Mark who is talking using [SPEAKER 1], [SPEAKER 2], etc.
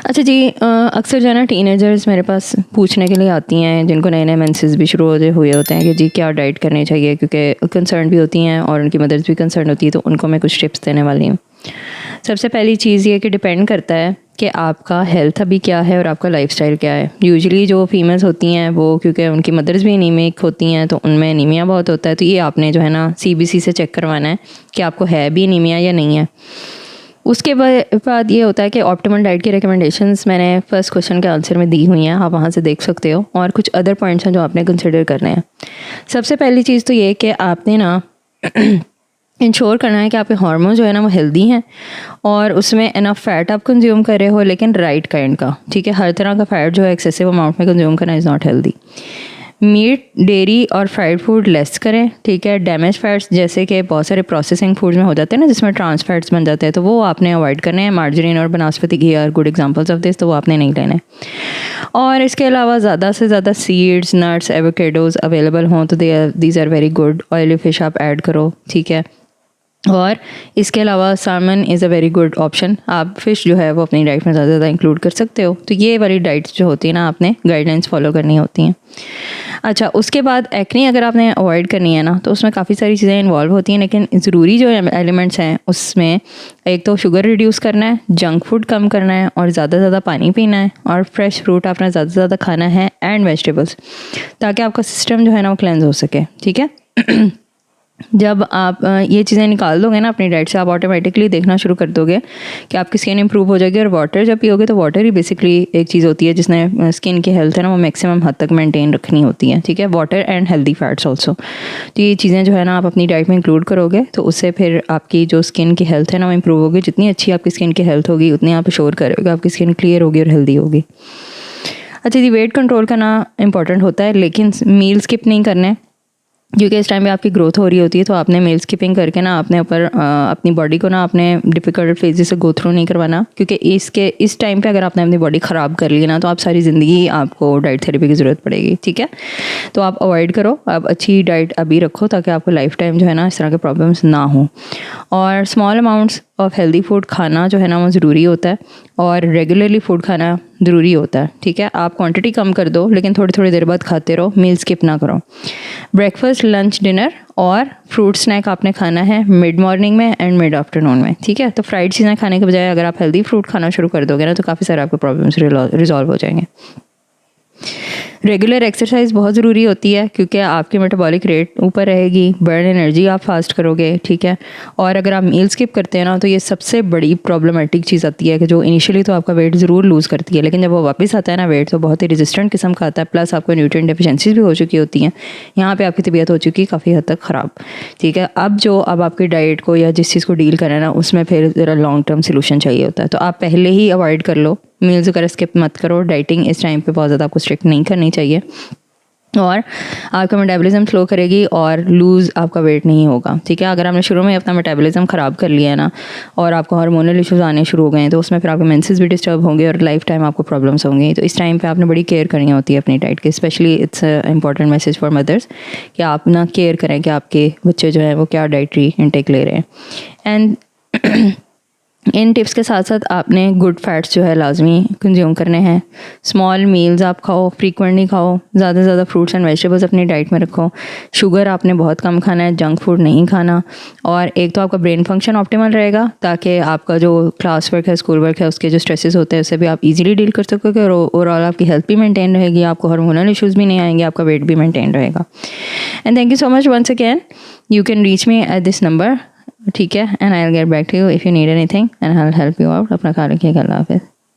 [SPEAKER 1] अच्छा जी, अक्सर जो है ना टीनेजर्स मेरे पास पूछने के लिए आती हैं जिनको नए नए मेंसेस भी शुरू हुए होते हैं कि जी क्या डाइट करनी चाहिए, क्योंकि कंसर्न भी होती हैं और उनकी मदर्स भी कंसर्न होती है, तो उनको मैं कुछ टिप्स देने वाली हूँ। सबसे पहली चीज़ ये कि डिपेंड करता है कि आपका हेल्थ अभी क्या है और आपका लाइफस्टाइल क्या है। यूजुअली जो फीमेल्स होती हैं वो क्योंकि उनकी मदर्स भी एनीमिक होती हैं तो उनमें एनीमिया बहुत होता है, तो ये आपने जो है ना CBC से चेक करवाना है कि आपको है भी एनीमिया या नहीं है। उसके बाद ये होता है कि ऑप्टिमल डाइट की रिकमेंडेशंस मैंने फर्स्ट क्वेश्चन के आंसर में दी हुई हैं, आप वहाँ से देख सकते हो, और कुछ अदर पॉइंट्स हैं जो आपने कंसिडर करने हैं। सबसे पहली चीज़ तो ये कि आपने ना इंश्योर करना है कि आपके हार्मोन जो है ना वो हेल्दी हैं और उसमें इनफ फैट आप कंज्यूम कर रहे हो, लेकिन राइट काइंड का। ठीक है, हर तरह का फैट जो है एक्सेसिव अमाउंट में कंज्यूम करना is not healthy. Meat, dairy और फ्राइड फूड लेस करें। ठीक है, डैमेज फैट्स जैसे कि बहुत सारे प्रोसेसिंग फूड में हो जाते हैं ना जिसमें ट्रांस फैट्स बन जाते हैं, तो वो आपने अवॉइड करने हैं। मार्जरीन और बनास्पति घी are good examples of this, तो वो आपने नहीं लेने। और इसके अलावा ज़्यादा से ज़्यादा सीड्स, नट्स, एवोकेडोज अवेलेबल हों तो these are very good. Oily fish आप ऐड करो। ठीक है, और इसके अलावा salmon is a very good option. आप फ़िश जो है वो अपनी डाइट में ज़्यादा से ज़्यादा इंक्लूड कर सकते हो। तो ये वाली डाइट्स जो होती है ना आपने गाइडलाइंस फॉलो करनी होती हैं। अच्छा, उसके बाद एक्ने अगर आपने अवॉइड करनी है ना तो उसमें काफ़ी सारी चीज़ें इन्वॉल्व होती हैं, लेकिन ज़रूरी जो एलिमेंट्स हैं उसमें एक तो शुगर रिड्यूस करना है, जंक फूड कम करना है और ज़्यादा से ज़्यादा पानी पीना है, और फ्रेश फ्रूट आपने ज़्यादा से ज़्यादा खाना है एंड वेजिटेबल्स, ताकि आपका सिस्टम जो है ना वो क्लेंज हो सके। ठीक है जब आप ये चीज़ें निकाल दोगे ना अपनी डाइट से, आप ऑटोमेटिकली देखना शुरू कर दोगे कि आपकी स्किन इंप्रूव हो जाएगी। और वाटर जब पियोगे तो वाटर ही बेसिकली एक चीज़ होती है जिसने स्किन की हेल्थ है ना वो मैक्सिमम हद तक मेंटेन रखनी होती है। ठीक है, water and healthy fats also, तो ये चीज़ें जो है ना आप अपनी डाइट में इंक्लूड करोगे तो उससे फिर आपकी जो स्किन की हेल्थ है ना वो इंप्रूव होगी। जितनी अच्छी आपकी स्किन की हेल्थ होगी उतनी आप श्योर करोगे आपकी स्किन क्लियर होगी और हेल्दी होगी। अच्छा जी, वेट कंट्रोल करना इंपॉर्टेंट होता है, लेकिन मील स्किप नहीं करने, क्योंकि इस टाइम पे आपकी ग्रोथ हो रही होती है। तो आपने मील स्किपिंग करके ना अपने ऊपर अपनी बॉडी को ना अपने डिफ़िकल्ट फेजेस से गो थ्रू नहीं करवाना, क्योंकि इस टाइम पे अगर आपने अपनी बॉडी ख़राब कर ली ना तो आप सारी ज़िंदगी आपको डाइट थेरेपी की ज़रूरत पड़ेगी। ठीक है, तो आप अवॉइड करो, आप अच्छी डाइट अभी रखो ताकि आपको लाइफ टाइम जो है ना इस तरह के प्रॉब्लम्स ना हो। और small amounts of healthy food खाना जो है ना वो ज़रूरी होता है, और रेगुलरली फूड खाना ज़रूरी होता है। ठीक है, आप क्वांटिटी कम कर दो लेकिन थोड़ी थोड़ी देर बाद खाते रहो, मील स्किप ना करो। ब्रेकफास्ट, लंच, डिनर और फ्रूट स्नैक आपने खाना है मिड मॉर्निंग में एंड मिड आफ्टरनून में। ठीक है, तो फ्राइड चीज़ें खाने के बजाय अगर आप हेल्दी फ्रूट खाना शुरू कर दोगे ना तो काफ़ी सारे आपके प्रॉब्लम्स रिजॉल्व हो जाएंगे। रेगुलर एक्सरसाइज बहुत ज़रूरी होती है, क्योंकि आपकी मेटाबॉलिक रेट ऊपर रहेगी, बर्न एनर्जी आप फास्ट करोगे। ठीक है, और अगर आप मील स्किप करते हैं ना तो ये सबसे बड़ी प्रॉब्लमेटिक चीज़ आती है कि जो इनिशियली तो आपका वेट ज़रूर लूज़ करती है, लेकिन जब वो वापस आता है ना वेट तो बहुत ही रेजिस्टेंट किस्म का आता है, प्लस आपको न्यूट्रिएंट डेफिशिएंसीज भी हो चुकी होती हैं। यहाँ पर आपकी तबीयत हो चुकी है काफ़ी हद तक ख़राब। ठीक है, अब आपकी डाइट को या जिस चीज़ को डील करना है ना उसमें फिर ज़रा लॉन्ग टर्म सोल्यूशन चाहिए होता है, तो आप पहले ही अवॉइड कर लो, मील्स वगैरह स्किप मत करो। डाइटिंग इस टाइम पे बहुत ज़्यादा आपको स्ट्रिक्ट नहीं करनी चाहिए, और आपका मेटाबॉलिज्म स्लो करेगी और लूज़ आपका वेट नहीं होगा। ठीक है, अगर आपने शुरू में अपना मेटाबॉलिज्म ख़राब कर लिया है ना और आपको हार्मोनल इश्यूज़ आने शुरू हो गए हैं तो उसमें फिर आपके मेंसेस भी डिस्टर्ब होंगे और लाइफ टाइम आपको प्रॉब्लम्स होंगी। तो इस टाइम पे आपने बड़ी केयर करनी होती है अपनी डाइट की। Specially it's important message for mothers कि आप ना केयर करें कि आपके बच्चे जो है वो क्या डाइटरी इनटेक ले रहे हैं। एंड इन टिप्स के साथ साथ आपने गुड फैट्स जो है लाजमी कंज्यूम करने हैं। स्मॉल मील्स आप खाओ, फ्रीक्वेंटली खाओ, ज़्यादा से ज़्यादा फ्रूट्स एंड वेजिटेबल्स अपनी डाइट में रखो। शुगर आपने बहुत कम खाना है, जंक फूड नहीं खाना। और एक तो आपका ब्रेन फंक्शन ऑप्टिमल रहेगा ताकि आपका जो क्लास वर्क है, स्कूल वर्क है, उसके जो स्ट्रेसेस होते हैं उससे भी आप इजीली डील कर सकोगे, और ओवरऑल आपकी हेल्थ भी मेंटेन रहेगी, आपको हार्मोनल इश्यूज़ भी नहीं आएंगे, आपका वेट भी मेंटेन रहेगा। And thank you so much once again. You can reach me at this number. ठीक है, and I will get back to you if you need anything and I will help you out. अपना ख्याल रखिएगा। अल्लाह हाफ़िज़।